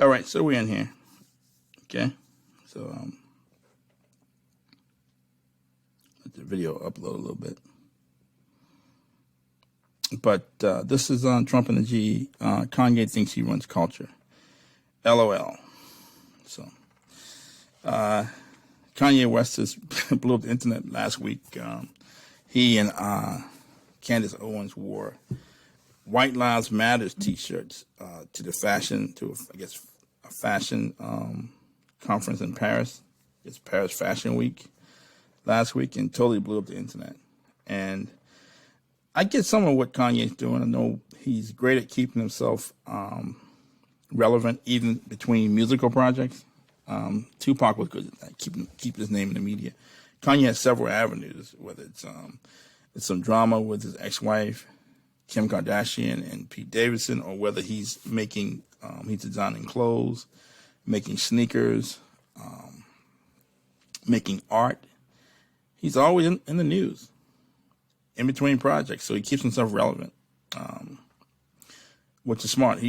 All right, so we're in here. Okay, so let the video upload a little bit. But this is on Trump and the G. Kanye thinks he runs culture. LOL. So Kanye West has blew up the internet last week. He and Candace Owens wore White Lives Matters T-shirts to the a fashion conference in Paris. It's Paris Fashion Week last week, and totally blew up the internet. And I get some of what Kanye's doing. I know he's great at keeping himself relevant, even between musical projects. Tupac was good at that, keeping his name in the media. Kanye has several avenues, whether it's some drama with his ex-wife, Kim Kardashian and Pete Davidson, or whether he's designing clothes, making sneakers, making art. He's always in the news, in between projects, so he keeps himself relevant, which is smart.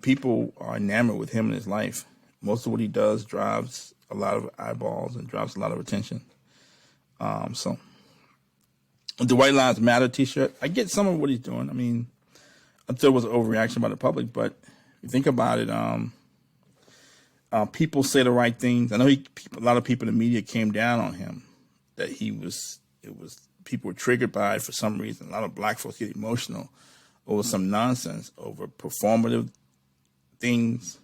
People are enamored with him and his life. Most of what he does drives a lot of eyeballs and drives a lot of attention. So the White Lives Matter T-shirt, I get some of what he's doing. I thought it was an overreaction by the public, but if you think about it, people say the right things. I know a lot of people in the media came down on him, that people were triggered by it for some reason. A lot of black folks get emotional over some nonsense, over performative things,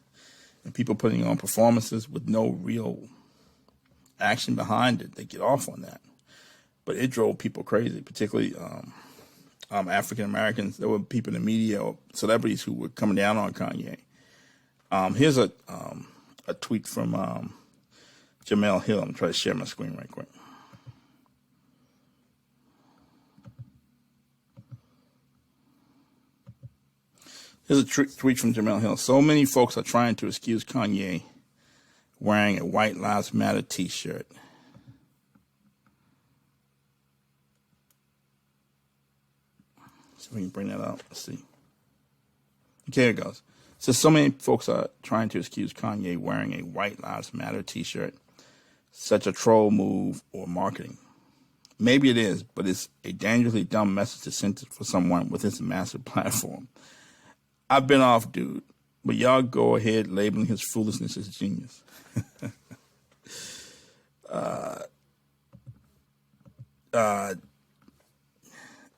and people putting on performances with no real action behind it. They get off on that. But it drove people crazy, particularly African Americans. There were people in the media or celebrities who were coming down on Kanye. Here's a tweet from Jamel Hill. I'm trying to share my screen right quick. Here's a tweet from Jamel Hill. So many folks are trying to excuse Kanye wearing a White Lives Matter T-shirt. See if we can bring that up. Let's see. Okay, here it goes. So many folks are trying to excuse Kanye wearing a White Lives Matter T-shirt. Such a troll move or marketing. Maybe it is, but it's a dangerously dumb message to send for someone with this massive platform. I've been off, dude, but y'all go ahead labeling his foolishness as genius.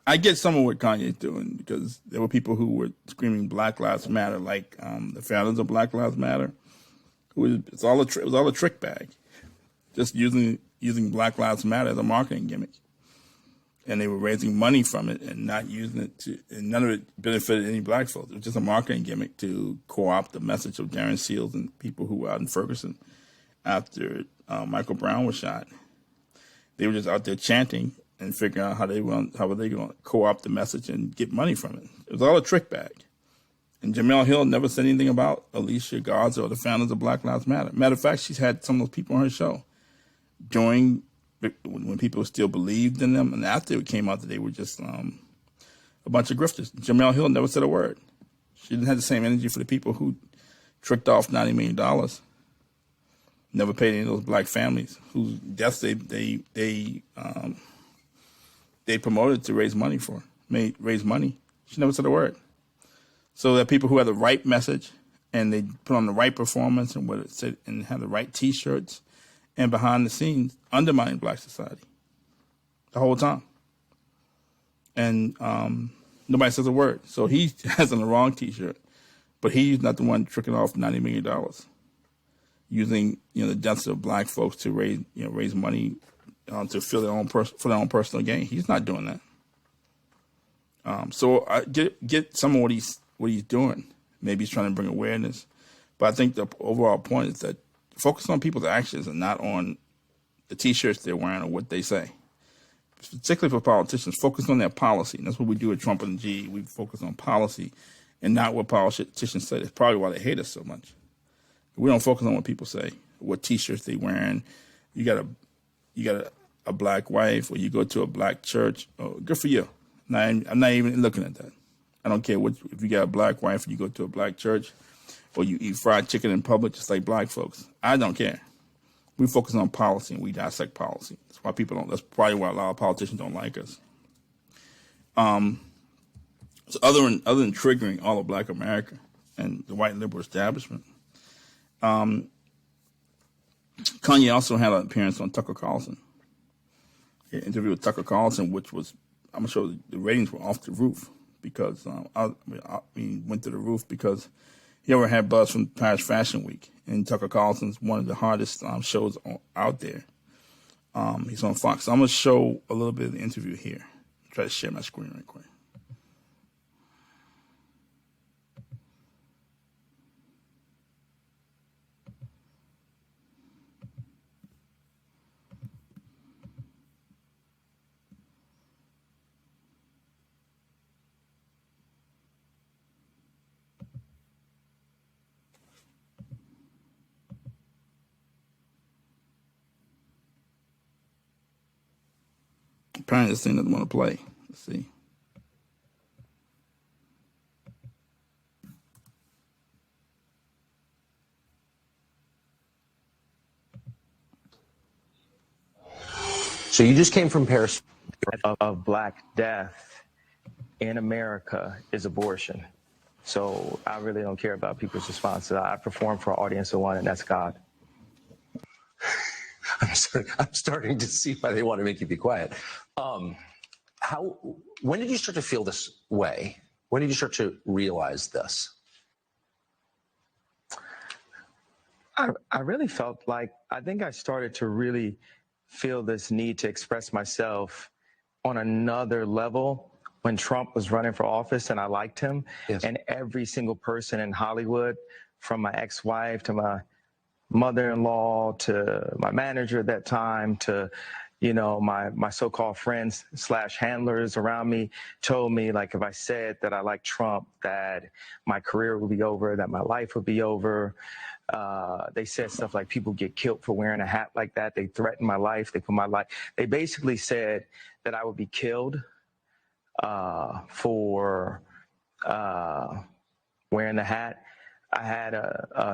I get some of what Kanye's doing, because there were people who were screaming Black Lives Matter, like the founders of Black Lives Matter. It was all a trick bag, just using Black Lives Matter as a marketing gimmick. And they were raising money from it and not using it and none of it benefited any black folks. It was just a marketing gimmick to co-opt the message of Darren Seals and people who were out in Ferguson after Michael Brown was shot. They were just out there chanting and figuring out how were they going to co-opt the message and get money from it. It was all a trick bag. And Jamel Hill never said anything about Alicia Garza or the founders of Black Lives Matter. Matter of fact, she's had some of those people on her show when people still believed in them, and after it came out that they were just a bunch of grifters. Jamel Hill never said a word. She didn't have the same energy for the people who tricked off $90 million. Never paid any of those black families whose deaths they promoted to raise money for. Raise money. She never said a word. So there are people who have the right message and they put on the right performance and what it said and have the right T-shirts, and behind the scenes undermining black society the whole time. And nobody says a word. So he has on the wrong T-shirt, but he's not the one tricking off $90 million, using the deaths of black folks to raise money to fill for their own personal gain. He's not doing that. So I get some of what he's doing. Maybe he's trying to bring awareness, but I think the overall point is that focus on people's actions and not on the T-shirts they're wearing or what they say. Particularly for politicians, focus on their policy. And that's what we do at Trump and G. We focus on policy and not what politicians say. That's probably why they hate us so much. We don't focus on what people say, what T-shirts they wearing. You got a black wife, or you go to a black church. Oh, good for you. I'm not even looking at that. I don't care if you got a black wife and you go to a black church, or you eat fried chicken in public just like black folks. I don't care. We focus on policy and we dissect policy. That's why people don't. That's probably why a lot of politicians don't like us. So other than triggering all of Black America and the white liberal establishment, Kanye also had an appearance on Tucker Carlson. He interviewed with Tucker Carlson, which was, I'm sure the ratings were off the roof because went to the roof because he ever had buzz from Paris Fashion Week, and Tucker Carlson's one of the hardest shows out there. He's on Fox. So I'm going to show a little bit of the interview here. Try to share my screen right quick. Apparently this thing doesn't want to play. Let's see. So you just came from Paris. Of Black death in America is abortion. So I really don't care about people's responses. I perform for an audience of one, and that's God. I'm starting to see why they want to make you be quiet. When did you start to feel this way? When did you start to realize this? I really felt like, I think I started to really feel this need to express myself on another level when Trump was running for office, and I liked him. Yes. And every single person in Hollywood, from my ex-wife to my mother-in-law to my manager at that time to, you know, my so-called friends / handlers around me, told me, like, if I said that I liked Trump, that my career would be over, that my life would be over. They said stuff like people get killed for wearing a hat like that. They threatened my life. They basically said that I would be killed for wearing the hat. I had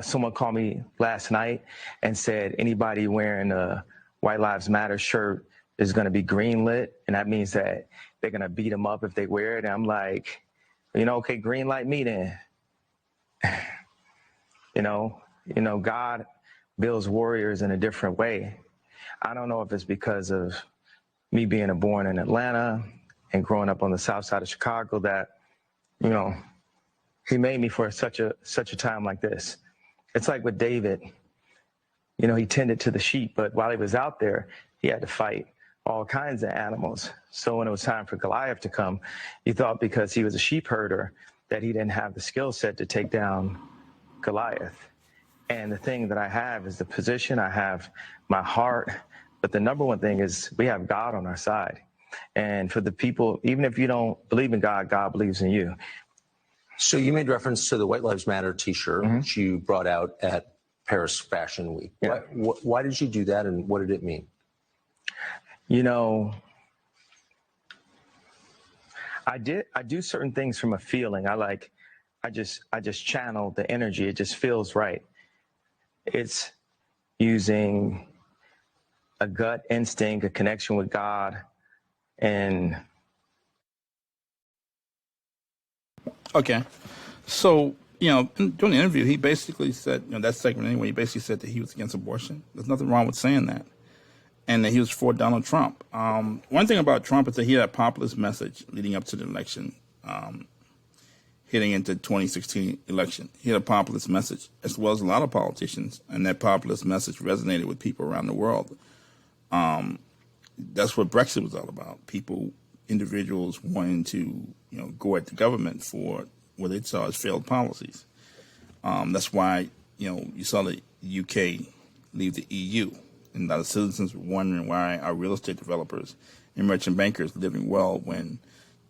someone call me last night and said anybody wearing a White Lives Matter shirt is going to be greenlit, and that means that they're going to beat them up if they wear it. And I'm like, you know, okay, green light me then. You know, God builds warriors in a different way. I don't know if it's because of me being born in Atlanta and growing up on the south side of Chicago that, you know, he made me for such a time like this. It's like with David, you know, he tended to the sheep, but while he was out there, he had to fight all kinds of animals. So when it was time for Goliath to come, you thought because he was a sheep herder that he didn't have the skill set to take down Goliath. And the thing that I have is the position, I have my heart, but the number one thing is we have God on our side. And for the people, even if you don't believe in God, God believes in you. So you made reference to the White Lives Matter T-shirt, Mm-hmm. which you brought out at Paris Fashion Week. Yeah. Why did you do that, and what did it mean? You know, I do certain things from a feeling. I just channel the energy. It just feels right. It's using a gut instinct, a connection with God, and Okay. So, you know, during the interview, he basically said, you know, that segment anyway, he basically said that he was against abortion. There's nothing wrong with saying that. And that he was for Donald Trump. One thing about Trump is that he had a populist message leading up to the election, heading into 2016 election. He had a populist message, as well as a lot of politicians, and that populist message resonated with people around the world. That's what Brexit was all about. Individuals wanting to, you know, go at the government for what they saw as failed policies. That's why, you know, you saw the UK leave the EU, and a lot of citizens were wondering why our real estate developers and merchant bankers living well when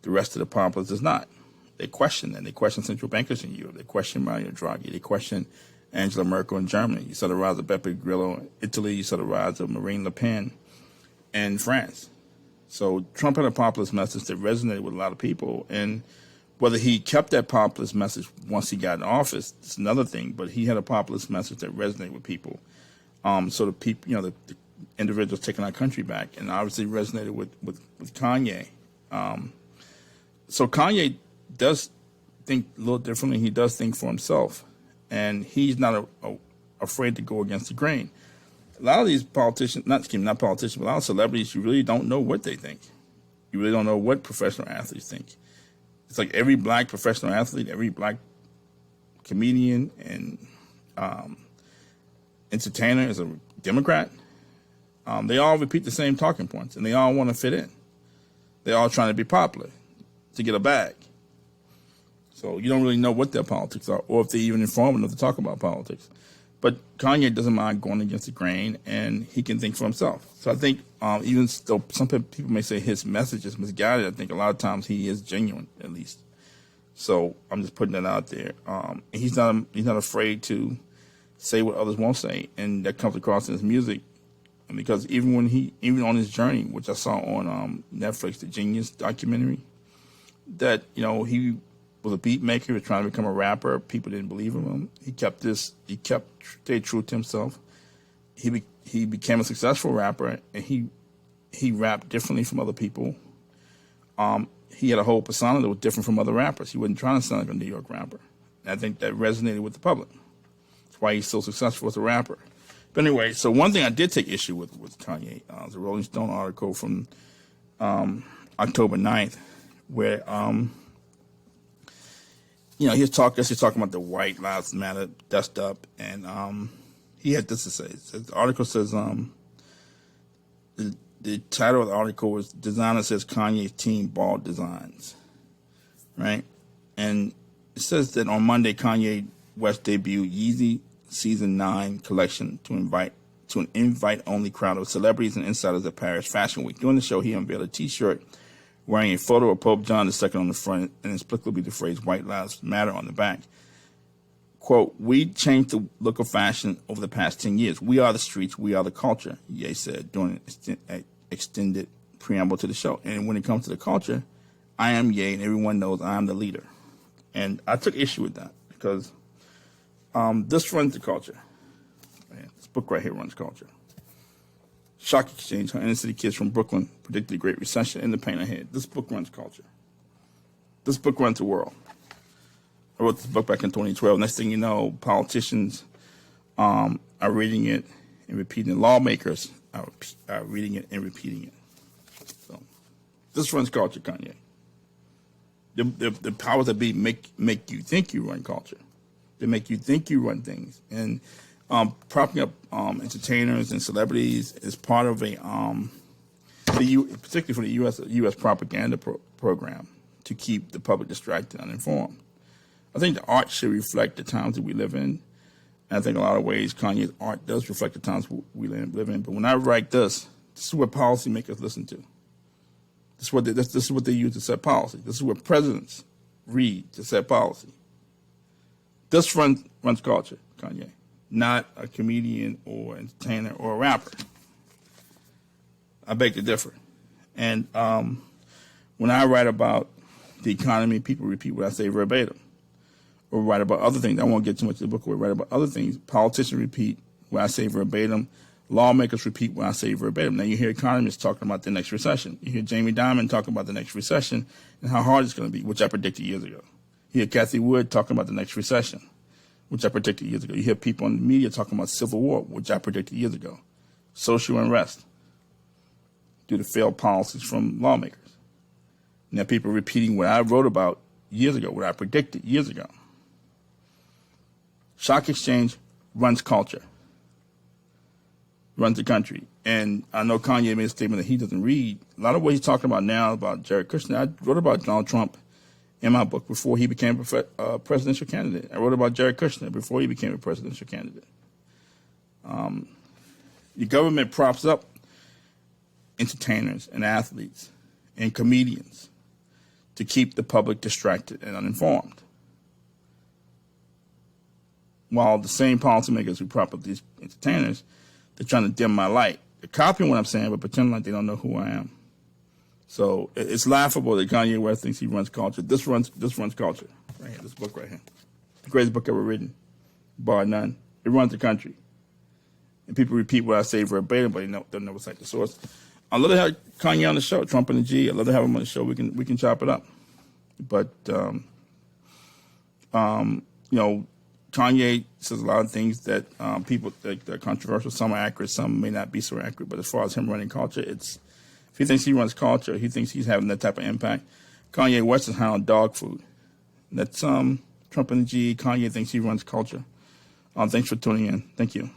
the rest of the populace is not. They question that. They question central bankers in Europe. They question Mario Draghi. They question Angela Merkel in Germany. You saw the rise of Beppe Grillo in Italy. You saw the rise of Marine Le Pen in France. So Trump had a populist message that resonated with a lot of people. And Whether he kept that populist message once he got in office, it's another thing. But he had a populist message that resonated with people. So the people, the individuals taking our country back, and obviously resonated with Kanye. So Kanye does think a little differently. He does think for himself, and he's not afraid to go against the grain. A lot of these politicians, not politicians, but a lot of celebrities, you really don't know what they think. You really don't know what professional athletes think. It's like every black professional athlete, every black comedian and entertainer is a Democrat. They all repeat the same talking points, and they all want to fit in. They're all trying to be popular to get a bag. So you don't really know what their politics are, or if they're even informed enough to talk about politics. But Kanye doesn't mind going against the grain, and he can think for himself. So I think even though some people may say his message is misguided, I think a lot of times he is genuine, at least. So I'm just putting that out there. He's not afraid to say what others won't say, and that comes across in his music. And because even on his journey, which I saw on Netflix, the Genius documentary, that he was a beat maker, he was trying to become a rapper. People didn't believe in him. He stayed true to himself. He became a successful rapper, and he rapped differently from other people. He had a whole persona that was different from other rappers. He wasn't trying to sound like a New York rapper. And I think that resonated with the public. That's why he's so successful as a rapper. But anyway, so one thing I did take issue with Kanye, was a Rolling Stone article from October 9th, where he's talking about the White Lives Matter dust up, and he had this to say. The article says the title of the article is "Designer Says Kanye's Team Bald Designs," right? And it says that on Monday, Kanye West debuted Yeezy Season 9 collection to an invite-only crowd of celebrities and insiders at Paris Fashion Week. During the show, he unveiled a T-shirt wearing a photo of Pope John II on the front and inexplicably the phrase "White Lives Matter" on the back. Quote, "We changed the look of fashion over the past 10 years. We are the streets. We are the culture," Ye said during an extended preamble to the show. And when it comes to the culture, I am Ye, and everyone knows I am the leader. And I took issue with that because this runs the culture. Man, this book right here runs culture. Shock Exchange, how inner city kids from Brooklyn predicted the Great Recession and the pain ahead. This book runs culture. This book runs the world. I wrote this book back in 2012. Next thing you know, politicians are reading it and repeating it. Lawmakers are reading it and repeating it. So this runs culture, Kanye. The powers that be make you think you run culture. They make you think you run things. And propping up entertainers and celebrities is part of a, particularly for the U.S. propaganda program to keep the public distracted and uninformed. I think the art should reflect the times that we live in. And I think in a lot of ways Kanye's art does reflect the times we live in. But when I write this is what policymakers listen to. This is what they use to set policy. This is what presidents read to set policy. This runs culture, Kanye, not a comedian or entertainer or a rapper. I beg to differ. And when I write about the economy, people repeat what I say verbatim. Or write about other things. I won't get too much of the book. Or write about other things. Politicians repeat what I say verbatim. Lawmakers repeat what I say verbatim. Now you hear economists talking about the next recession. You hear Jamie Dimon talking about the next recession and how hard it's going to be, which I predicted years ago. You hear Kathy Wood talking about the next recession, which I predicted years ago. You hear people in the media talking about civil war, which I predicted years ago. Social unrest due to failed policies from lawmakers. Now people repeating what I wrote about years ago, what I predicted years ago. Shock Exchange runs culture, runs the country. And I know Kanye made a statement that he doesn't read. A lot of what he's talking about now about Jared Kushner, I wrote about Donald Trump in my book before he became a presidential candidate. I wrote about Jared Kushner before he became a presidential candidate. The government props up entertainers and athletes and comedians to keep the public distracted and uninformed. While the same policymakers who prop up these entertainers, they're trying to dim my light. They're copying what I'm saying, but pretending like they don't know who I am. So it's laughable that Kanye West thinks he runs culture. This runs culture. Right here, this book right here, the greatest book ever written, bar none. It runs the country, and people repeat what I say verbatim, but they'll never cite the source. I'd love to have Kanye on the show, Trump and the G. I'd love to have him on the show. We can chop it up. But Kanye says a lot of things that people think are controversial. Some are accurate, some may not be so accurate. But as far as him running culture, if he thinks he runs culture, he thinks he's having that type of impact. Kanye West is high on dog food. That's Trump and the G. Kanye thinks he runs culture. Thanks for tuning in. Thank you.